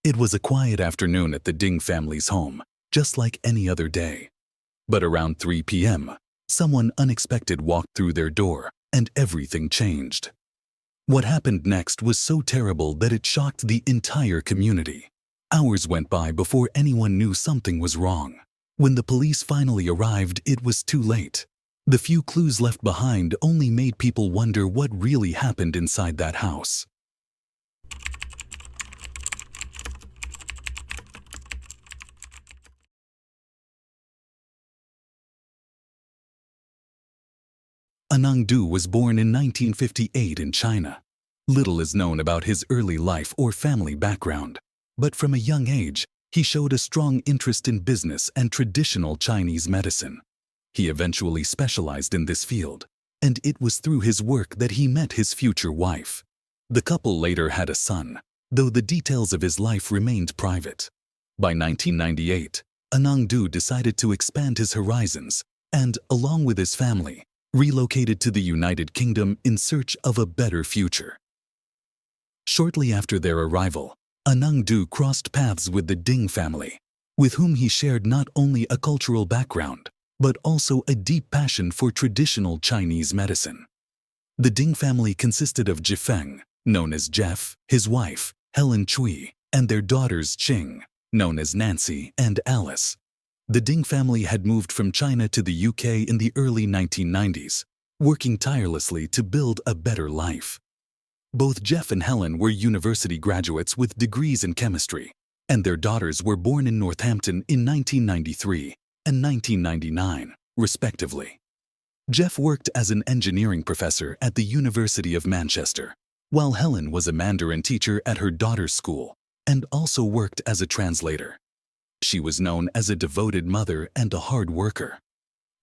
It was a quiet afternoon at the Ding family's home, just like any other day. But around 3 p.m., someone unexpected walked through their door, and everything changed. What happened next was so terrible that it shocked the entire community. Hours went by before anyone knew something was wrong. When the police finally arrived, it was too late. The few clues left behind only made people wonder what really happened inside that house. Anang Du was born in 1958 in China. Little is known about his early life or family background, but from a young age, he showed a strong interest in business and traditional Chinese medicine. He eventually specialized in this field, and it was through his work that he met his future wife. The couple later had a son, though the details of his life remained private. By 1998, Anang Du decided to expand his horizons and, along with his family, relocated to the United Kingdom in search of a better future. Shortly after their arrival, Anang Du crossed paths with the Ding family, with whom he shared not only a cultural background, but also a deep passion for traditional Chinese medicine. The Ding family consisted of Jifeng, known as Jeff, his wife, Helen Cui, and their daughters Qing, known as Nancy and Alice. The Ding family had moved from China to the UK in the early 1990s, working tirelessly to build a better life. Both Jeff and Helen were university graduates with degrees in chemistry, and their daughters were born in Northampton in 1993 and 1999, respectively. Jeff worked as an engineering professor at the University of Manchester, while Helen was a Mandarin teacher at her daughter's school and also worked as a translator. She was known as a devoted mother and a hard worker.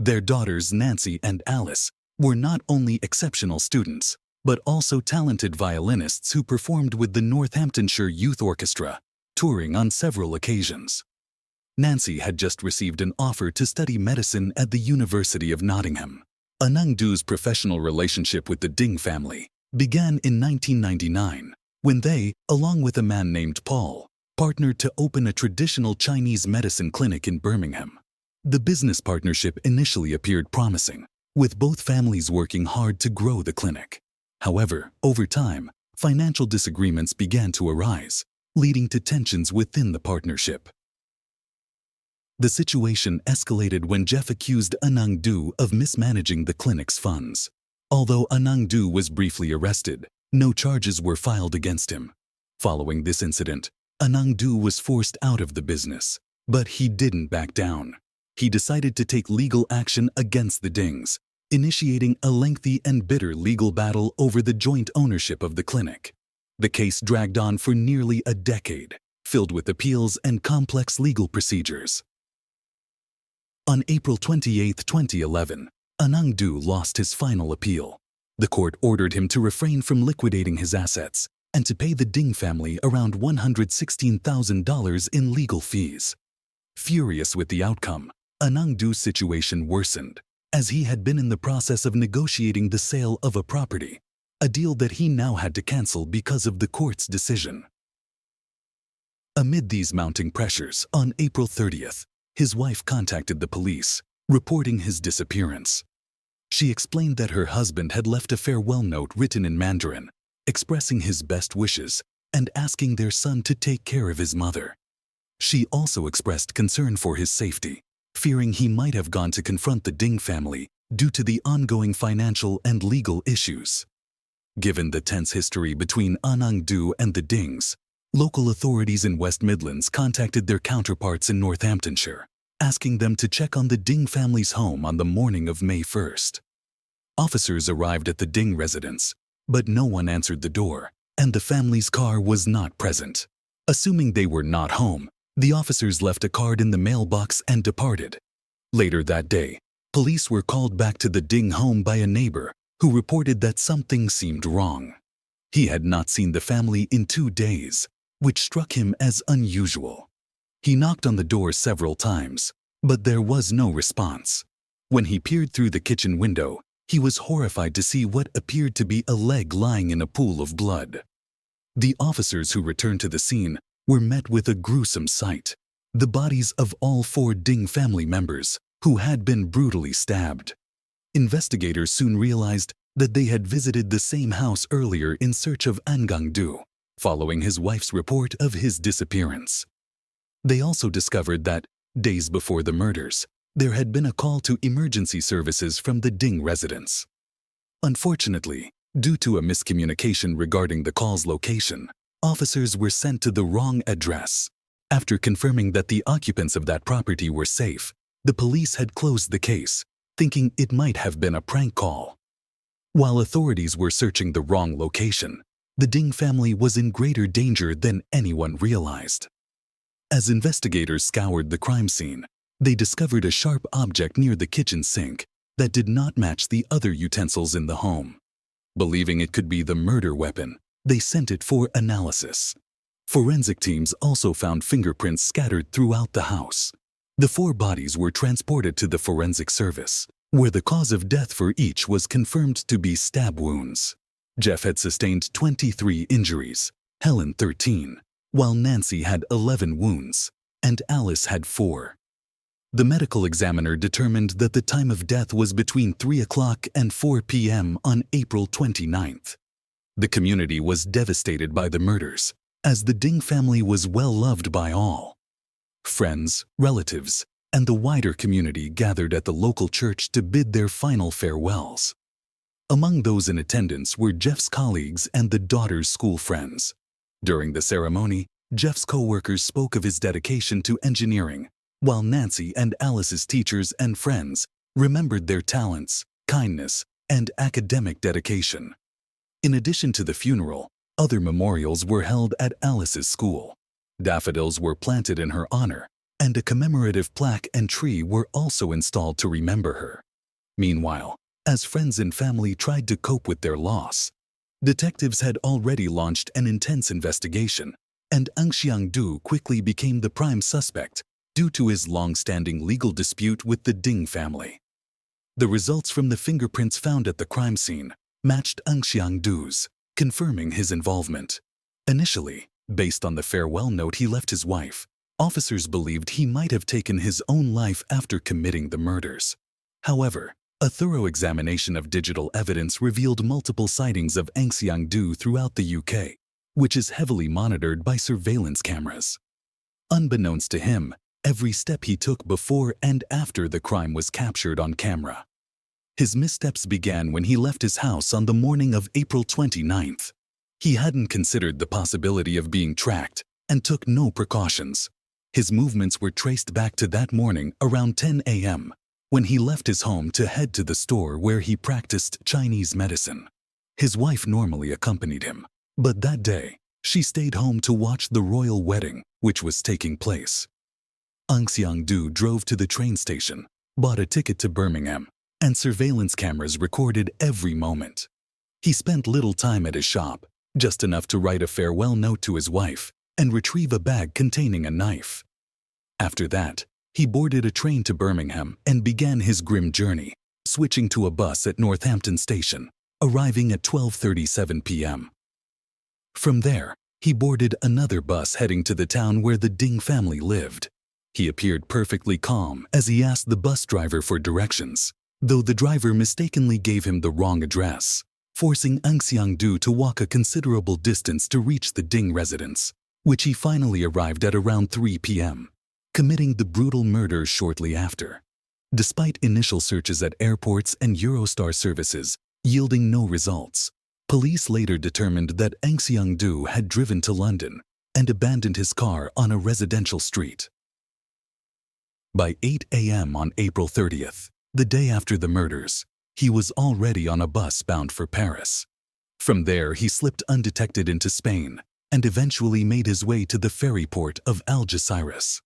Their daughters Nancy and Alice were not only exceptional students, but also talented violinists who performed with the Northamptonshire Youth Orchestra, touring on several occasions. Nancy had just received an offer to study medicine at the University of Nottingham. Anang Du's professional relationship with the Ding family began in 1999, when they, along with a man named Paul, partnered to open a traditional Chinese medicine clinic in Birmingham. The business partnership initially appeared promising, with both families working hard to grow the clinic. However, over time, financial disagreements began to arise, leading to tensions within the partnership. The situation escalated when Jeff accused Anang Du of mismanaging the clinic's funds. Although Anang Du was briefly arrested, no charges were filed against him. Following this incident, Anang Du was forced out of the business, but he didn't back down. He decided to take legal action against the Dings, initiating a lengthy and bitter legal battle over the joint ownership of the clinic. The case dragged on for nearly a decade, filled with appeals and complex legal procedures. On April 28, 2011, Anang Du lost his final appeal. The court ordered him to refrain from liquidating his assets and to pay the Ding family around $116,000 in legal fees. Furious with the outcome, Anang Du's situation worsened, as he had been in the process of negotiating the sale of a property, a deal that he now had to cancel because of the court's decision. Amid these mounting pressures, on April 30th, his wife contacted the police, reporting his disappearance. She explained that her husband had left a farewell note written in Mandarin, expressing his best wishes and asking their son to take care of his mother. She also expressed concern for his safety, fearing he might have gone to confront the Ding family due to the ongoing financial and legal issues. Given the tense history between Anang Du and the Dings, local authorities in West Midlands contacted their counterparts in Northamptonshire, asking them to check on the Ding family's home on the morning of May 1st. Officers arrived at the Ding residence, but no one answered the door, and the family's car was not present. Assuming they were not home, the officers left a card in the mailbox and departed. Later that day, police were called back to the Ding home by a neighbor who reported that something seemed wrong. He had not seen the family in 2 days, which struck him as unusual. He knocked on the door several times, but there was no response. When he peered through the kitchen window, he was horrified to see what appeared to be a leg lying in a pool of blood. The officers who returned to the scene were met with a gruesome sight: the bodies of all 4 Ding family members who had been brutally stabbed. Investigators soon realized that they had visited the same house earlier in search of An Gang-du, following his wife's report of his disappearance. They also discovered that, days before the murders, there had been a call to emergency services from the Ding residence. Unfortunately, due to a miscommunication regarding the call's location, officers were sent to the wrong address. After confirming that the occupants of that property were safe, the police had closed the case, thinking it might have been a prank call. While authorities were searching the wrong location, the Ding family was in greater danger than anyone realized. As investigators scoured the crime scene, they discovered a sharp object near the kitchen sink that did not match the other utensils in the home. Believing it could be the murder weapon, they sent it for analysis. Forensic teams also found fingerprints scattered throughout the house. The 4 bodies were transported to the forensic service, where the cause of death for each was confirmed to be stab wounds. Jeff had sustained 23 injuries, Helen 13, while Nancy had 11 wounds, and Alice had 4. The medical examiner determined that the time of death was between 3 o'clock and 4 p.m. on April 29th. The community was devastated by the murders, as the Ding family was well loved by all. Friends, relatives, and the wider community gathered at the local church to bid their final farewells. Among those in attendance were Jeff's colleagues and the daughter's school friends. During the ceremony, Jeff's co-workers spoke of his dedication to engineering, while Nancy and Alice's teachers and friends remembered their talents, kindness, and academic dedication. In addition to the funeral, other memorials were held at Alice's school. Daffodils were planted in her honor, and a commemorative plaque and tree were also installed to remember her. Meanwhile, as friends and family tried to cope with their loss, detectives had already launched an intense investigation, and Ang Xiangdu quickly became the prime suspect due to his long-standing legal dispute with the Ding family. The results from the fingerprints found at the crime scene matched Ang Xiangdu's, confirming his involvement. Initially, based on the farewell note he left his wife, officers believed he might have taken his own life after committing the murders. However, a thorough examination of digital evidence revealed multiple sightings of Ang Xiangdu throughout the UK, which is heavily monitored by surveillance cameras. Unbeknownst to him, every step he took before and after the crime was captured on camera. His missteps began when he left his house on the morning of April 29th. He hadn't considered the possibility of being tracked and took no precautions. His movements were traced back to that morning around 10 a.m., when he left his home to head to the store where he practiced Chinese medicine. His wife normally accompanied him, but that day, she stayed home to watch the royal wedding, which was taking place. Ang Xiangdu drove to the train station, bought a ticket to Birmingham, and surveillance cameras recorded every moment. He spent little time at his shop, just enough to write a farewell note to his wife and retrieve a bag containing a knife. After that, he boarded a train to Birmingham and began his grim journey, switching to a bus at Northampton Station, arriving at 12:37 p.m. From there, he boarded another bus heading to the town where the Ding family lived. He appeared perfectly calm as he asked the bus driver for directions, though the driver mistakenly gave him the wrong address, forcing Ang Xiangdu to walk a considerable distance to reach the Ding residence, which he finally arrived at around 3 p.m., committing the brutal murder shortly after. Despite initial searches at airports and Eurostar services yielding no results, police later determined that Ang Xiangdu had driven to London and abandoned his car on a residential street. By 8 a.m. on April 30th, the day after the murders, he was already on a bus bound for Paris. From there, he slipped undetected into Spain and eventually made his way to the ferry port of Algeciras.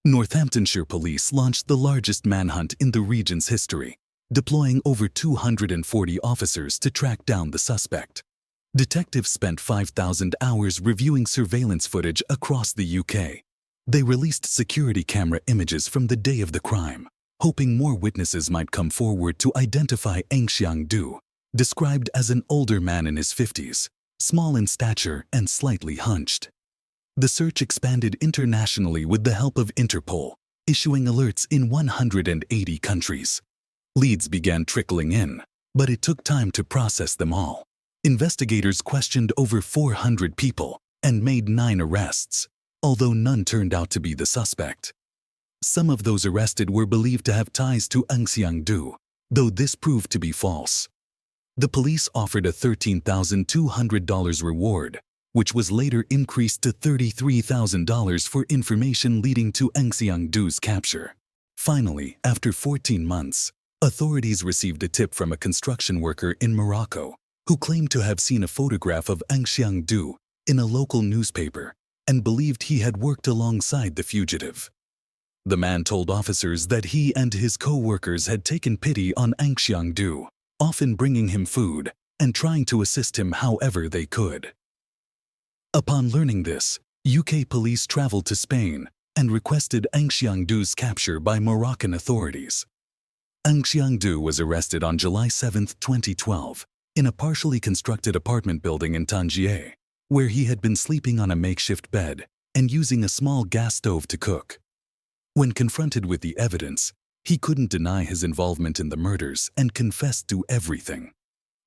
Northamptonshire police launched the largest manhunt in the region's history, deploying over 240 officers to track down the suspect. Detectives spent 5,000 hours reviewing surveillance footage across the UK. They released security camera images from the day of the crime, hoping more witnesses might come forward to identify Ang Xiangdu, described as an older man in his 50s, small in stature and slightly hunched. The search expanded internationally with the help of Interpol, issuing alerts in 180 countries. Leads began trickling in, but it took time to process them all. Investigators questioned over 400 people and made 9 arrests, although none turned out to be the suspect. Some of those arrested were believed to have ties to unsolved, though this proved to be false. The police offered a $13,200 reward, which was later increased to $33,000 for information leading to unsolved's capture. Finally, after 14 months, authorities received a tip from a construction worker in Morocco who claimed to have seen a photograph of unsolved in a local newspaper and believed he had worked alongside the fugitive. The man told officers that he and his co-workers had taken pity on unsolved, often bringing him food and trying to assist him however they could. Upon learning this, UK police traveled to Spain and requested unsolved's capture by Moroccan authorities. Unsolved was arrested on July 7, 2012, in a partially constructed apartment building in Tangier, where he had been sleeping on a makeshift bed and using a small gas stove to cook. When confronted with the evidence, he couldn't deny his involvement in the murders and confessed to everything.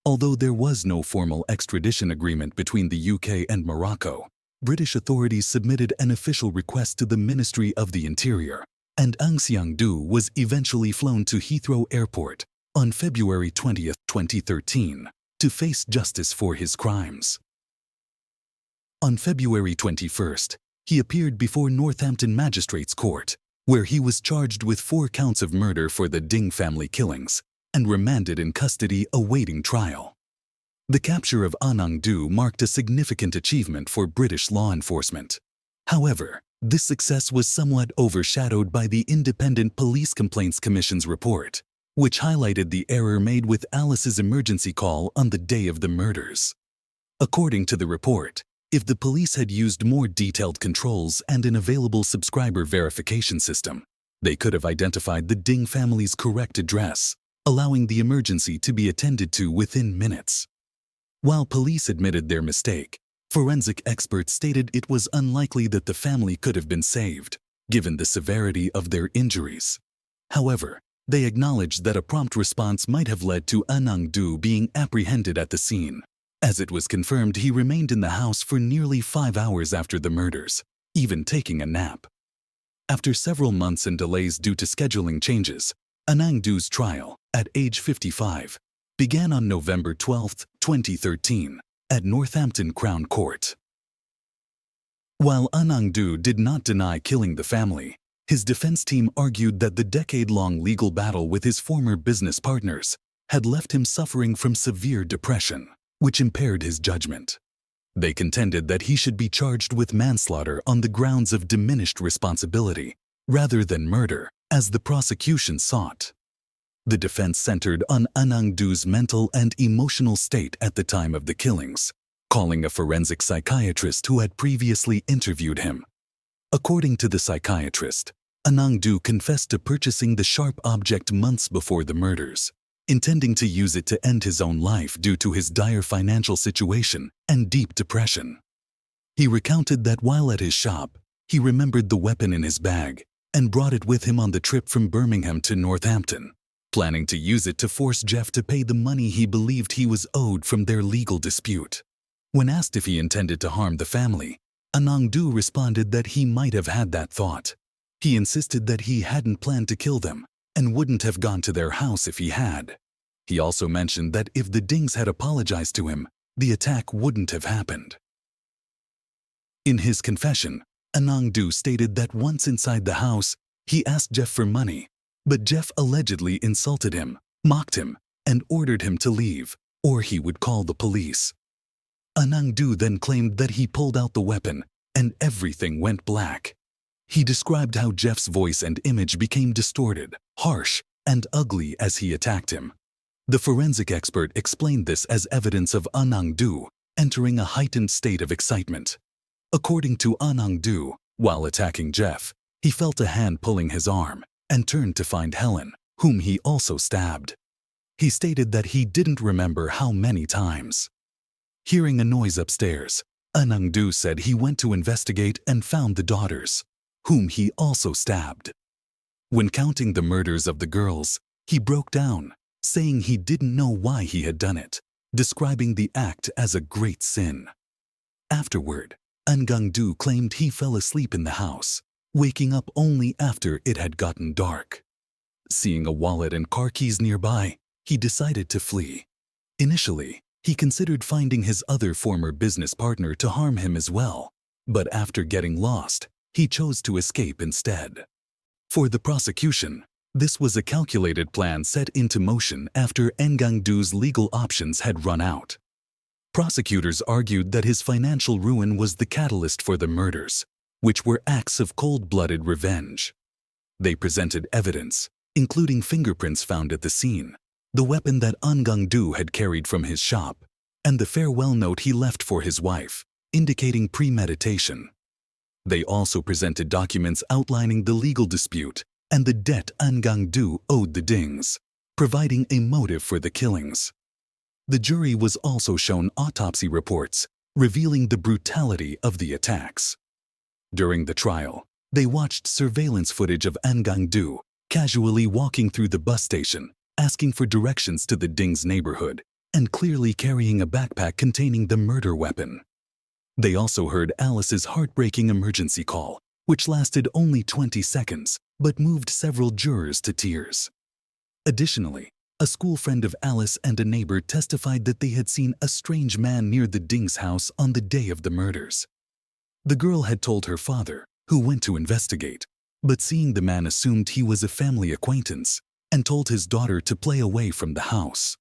Although there was no formal extradition agreement between the UK and Morocco, British authorities submitted an official request to the Ministry of the Interior, and unsolved was eventually flown to Heathrow Airport on February 20, 2013, to face justice for his crimes. On February 21st, he appeared before Northampton Magistrates Court, where he was charged with 4 counts of murder for the Ding family killings and remanded in custody awaiting trial. The capture of unsolved marked a significant achievement for British law enforcement. However, this success was somewhat overshadowed by the Independent Police Complaints Commission's report, which highlighted the error made with Alice's emergency call on the day of the murders. According to the report, if the police had used more detailed controls and an available subscriber verification system, they could have identified the Ding family's correct address, allowing the emergency to be attended to within minutes. While police admitted their mistake, forensic experts stated it was unlikely that the family could have been saved, given the severity of their injuries. However, they acknowledged that a prompt response might have led to unsolved being apprehended at the scene, as it was confirmed he remained in the house for nearly 5 hours after the murders, even taking a nap. After several months and delays due to scheduling changes, unsolved's trial, at age 55, began on November 12, 2013, at Northampton Crown Court. While unsolved did not deny killing the family, his defense team argued that the decade-long legal battle with his former business partners had left him suffering from severe depression, which impaired his judgment. They contended that he should be charged with manslaughter on the grounds of diminished responsibility, rather than murder, as the prosecution sought. The defense centered on unsolved's mental and emotional state at the time of the killings, calling a forensic psychiatrist who had previously interviewed him. According to the psychiatrist, unsolved confessed to purchasing the sharp object months before the murders, intending to use it to end his own life due to his dire financial situation and deep depression. He recounted that while at his shop, he remembered the weapon in his bag and brought it with him on the trip from Birmingham to Northampton, planning to use it to force Jeff to pay the money he believed he was owed from their legal dispute. When asked if he intended to harm the family, unsolved responded that he might have had that thought. He insisted that he hadn't planned to kill them and wouldn't have gone to their house if he had. He also mentioned that if the Dings had apologized to him, the attack wouldn't have happened. In his confession, unsolved stated that once inside the house, he asked Jeff for money, but Jeff allegedly insulted him, mocked him, and ordered him to leave, or he would call the police. Unsolved then claimed that he pulled out the weapon, and everything went black. He described how Jeff's voice and image became distorted, harsh, and ugly as he attacked him. The forensic expert explained this as evidence of unsolved entering a heightened state of excitement. According to unsolved, while attacking Jeff, he felt a hand pulling his arm and turned to find Helen, whom he also stabbed. He stated that he didn't remember how many times. Hearing a noise upstairs, Anangdu said he went to investigate and found the daughters, whom he also stabbed. When counting the murders of the girls, he broke down, saying he didn't know why he had done it, describing the act as a great sin. Afterward, Anangdu claimed he fell asleep in the house, waking up only after it had gotten dark. Seeing a wallet and car keys nearby, he decided to flee. Initially, he considered finding his other former business partner to harm him as well, but after getting lost, he chose to escape instead. For the prosecution, this was a calculated plan set into motion after Anangdu's legal options had run out. Prosecutors argued that his financial ruin was the catalyst for the murders, which were acts of cold-blooded revenge. They presented evidence, including fingerprints found at the scene, the weapon that Anangdu had carried from his shop, and the farewell note he left for his wife, indicating premeditation. They also presented documents outlining the legal dispute and the debt Anangdu owed the Dings, providing a motive for the killings. The jury was also shown autopsy reports, revealing the brutality of the attacks. During the trial, they watched surveillance footage of Anangdu casually walking through the bus station, asking for directions to the Dings neighborhood, and clearly carrying a backpack containing the murder weapon. They also heard Alice's heartbreaking emergency call, which lasted only 20 seconds, but moved several jurors to tears. Additionally, a school friend of Alice and a neighbor testified that they had seen a strange man near the Dings house on the day of the murders. The girl had told her father, who went to investigate, but seeing the man assumed he was a family acquaintance and told his daughter to play away from the house.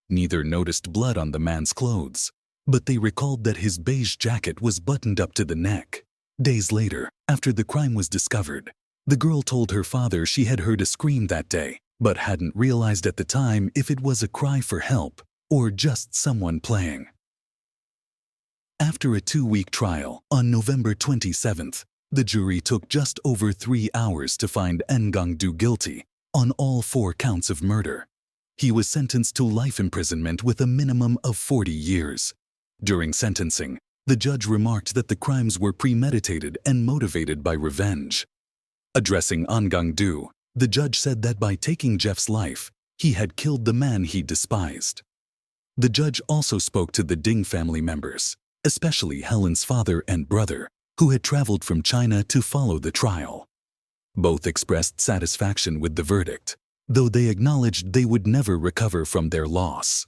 Neither noticed blood on the man's clothes, but they recalled that his beige jacket was buttoned up to the neck. Days later, after the crime was discovered, the girl told her father she had heard a scream that day, but hadn't realized at the time if it was a cry for help or just someone playing. After a 2-week trial, on November 27th, the jury took just over 3 hours to find Anangdu guilty on all 4 counts of murder. He was sentenced to life imprisonment with a minimum of 40 years. During sentencing, the judge remarked that the crimes were premeditated and motivated by revenge. Addressing Anangdu, the judge said that by taking Jeff's life, he had killed the man he despised. The judge also spoke to the Ding family members, especially Helen's father and brother, who had traveled from China to follow the trial. Both expressed satisfaction with the verdict, though they acknowledged they would never recover from their loss.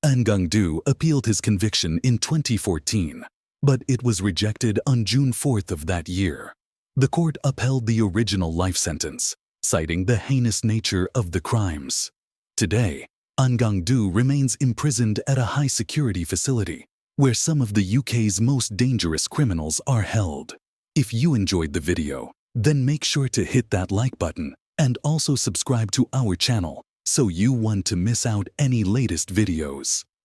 Anangdu appealed his conviction in 2014, but it was rejected on June 4th of that year. The court upheld the original life sentence, citing the heinous nature of the crimes. Today, Anangdu remains imprisoned at a high-security facility, where some of the UK's most dangerous criminals are held. If you enjoyed the video, then make sure to hit that like button and also subscribe to our channel so you won't miss out any latest videos.